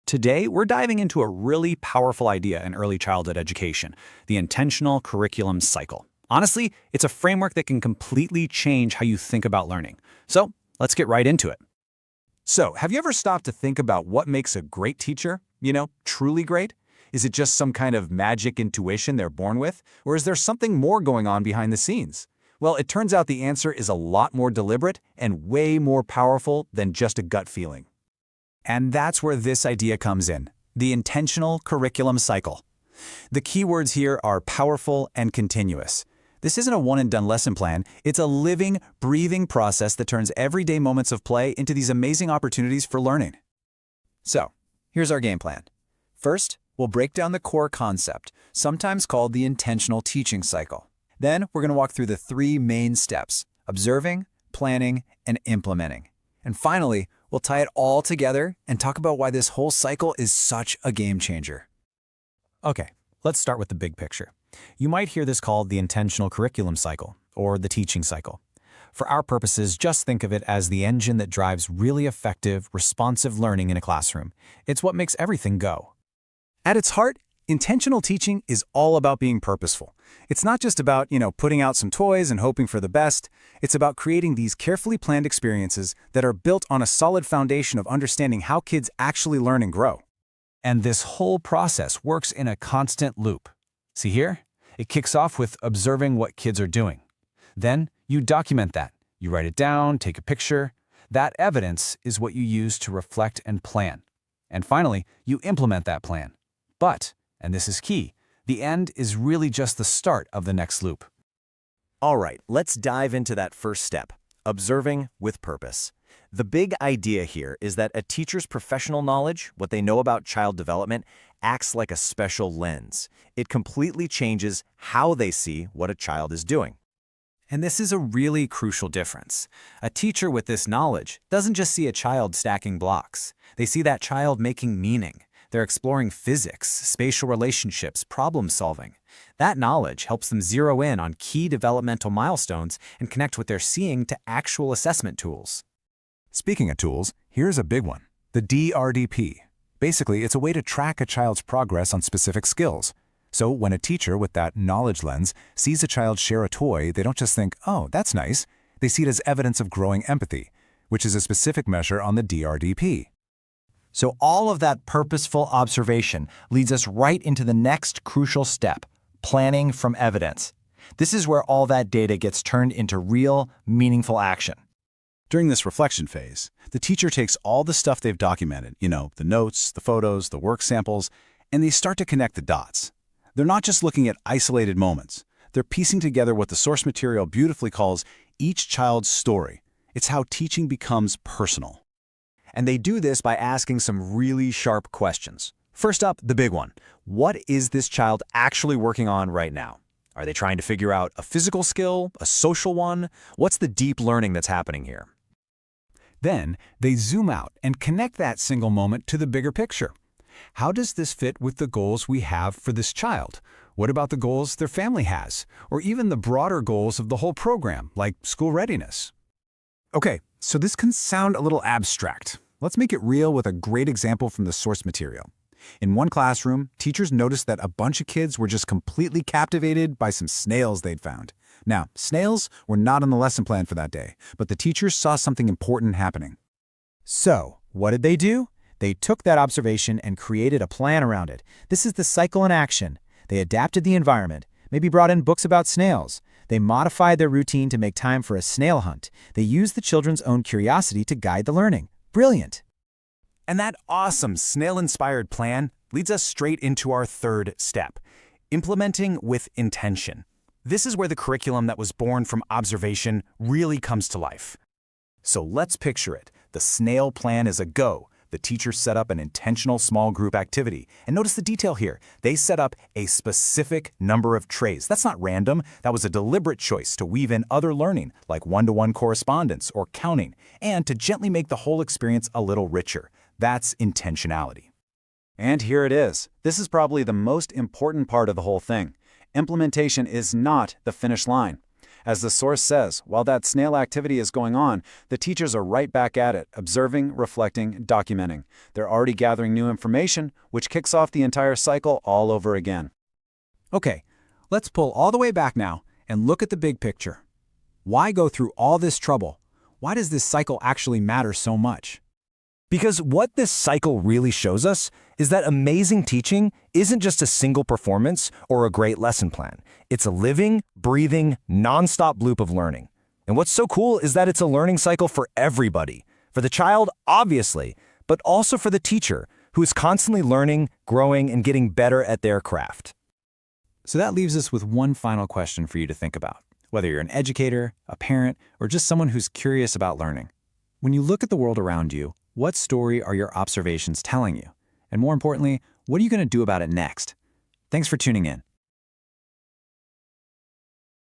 Today, we're diving into a really powerful idea in early childhood education, the intentional curriculum cycle. Honestly, it's a framework that can completely change how you think about learning. So, let's get right into it. So, have you ever stopped to think about what makes a great teacher? Truly great? Is it just some kind of magic intuition they're born with? Or is there something more going on behind the scenes? Well, it turns out the answer is a lot more deliberate and way more powerful than just a gut feeling. And that's where this idea comes in, the intentional curriculum cycle. The key words here are powerful and continuous. This isn't a one-and-done lesson plan. It's a living, breathing process that turns everyday moments of play into these amazing opportunities for learning. So, here's our game plan. First, we'll break down the core concept, sometimes called the intentional teaching cycle. Then, we're going to walk through the three main steps: observing, planning, and implementing. And finally, we'll tie it all together and talk about why this whole cycle is such a game changer. Okay, let's start with the big picture. You might hear this called the intentional curriculum cycle, or the teaching cycle. For our purposes, just think of it as the engine that drives really effective, responsive learning in a classroom. It's what makes everything go. At its heart, intentional teaching is all about being purposeful. It's not just about, putting out some toys and hoping for the best. It's about creating these carefully planned experiences that are built on a solid foundation of understanding how kids actually learn and grow. And this whole process works in a constant loop. See here? It kicks off with observing what kids are doing. Then you document that. You write it down, take a picture. That evidence is what you use to reflect and plan. And finally, you implement that plan. But, and this is key, the end is really just the start of the next loop. All right, let's dive into that first step, observing with purpose. The big idea here is that a teacher's professional knowledge, what they know about child development, acts like a special lens. It completely changes how they see what a child is doing. And this is a really crucial difference. A teacher with this knowledge doesn't just see a child stacking blocks. They see that child making meaning. They're exploring physics, spatial relationships, problem solving. That knowledge helps them zero in on key developmental milestones and connect what they're seeing to actual assessment tools. Speaking of tools, here's a big one, the DRDP. Basically, it's a way to track a child's progress on specific skills. So when a teacher with that knowledge lens sees a child share a toy, they don't just think, oh, that's nice. They see it as evidence of growing empathy, which is a specific measure on the DRDP. So all of that purposeful observation leads us right into the next crucial step, planning from evidence. This is where all that data gets turned into real, meaningful action. During this reflection phase, the teacher takes all the stuff they've documented, the notes, the photos, the work samples, and they start to connect the dots. They're not just looking at isolated moments. They're piecing together what the source material beautifully calls each child's story. It's how teaching becomes personal. And they do this by asking some really sharp questions. First up, the big one. What is this child actually working on right now? Are they trying to figure out a physical skill, a social one? What's the deep learning that's happening here? Then they zoom out and connect that single moment to the bigger picture. How does this fit with the goals we have for this child? What about the goals their family has? Or even the broader goals of the whole program, like school readiness? Okay, so this can sound a little abstract. Let's make it real with a great example from the source material. In one classroom, teachers noticed that a bunch of kids were just completely captivated by some snails they'd found. Now, snails were not on the lesson plan for that day, but the teachers saw something important happening. So, what did they do? They took that observation and created a plan around it. This is the cycle in action. They adapted the environment, maybe brought in books about snails. They modified their routine to make time for a snail hunt. They used the children's own curiosity to guide the learning. Brilliant! And that awesome snail-inspired plan leads us straight into our third step, implementing with intention. This is where the curriculum that was born from observation really comes to life. So let's picture it. The snail plan is a go. The teachers set up an intentional small group activity. And notice the detail here. They set up a specific number of trays. That's not random. That was a deliberate choice to weave in other learning, like one-to-one correspondence or counting, and to gently make the whole experience a little richer. That's intentionality. And here it is. This is probably the most important part of the whole thing. Implementation is not the finish line. As the source says, while that snail activity is going on, the teachers are right back at it, observing, reflecting, documenting. They're already gathering new information, which kicks off the entire cycle all over again. Okay, let's pull all the way back now and look at the big picture. Why go through all this trouble? Why does this cycle actually matter so much? Because what this cycle really shows us is that amazing teaching isn't just a single performance or a great lesson plan. It's a living, breathing, nonstop loop of learning. And what's so cool is that it's a learning cycle for everybody. For the child, obviously, but also for the teacher, who is constantly learning, growing, and getting better at their craft. So that leaves us with one final question for you to think about, whether you're an educator, a parent, or just someone who's curious about learning. When you look at the world around you, what story are your observations telling you? And more importantly, what are you going to do about it next? Thanks for tuning in.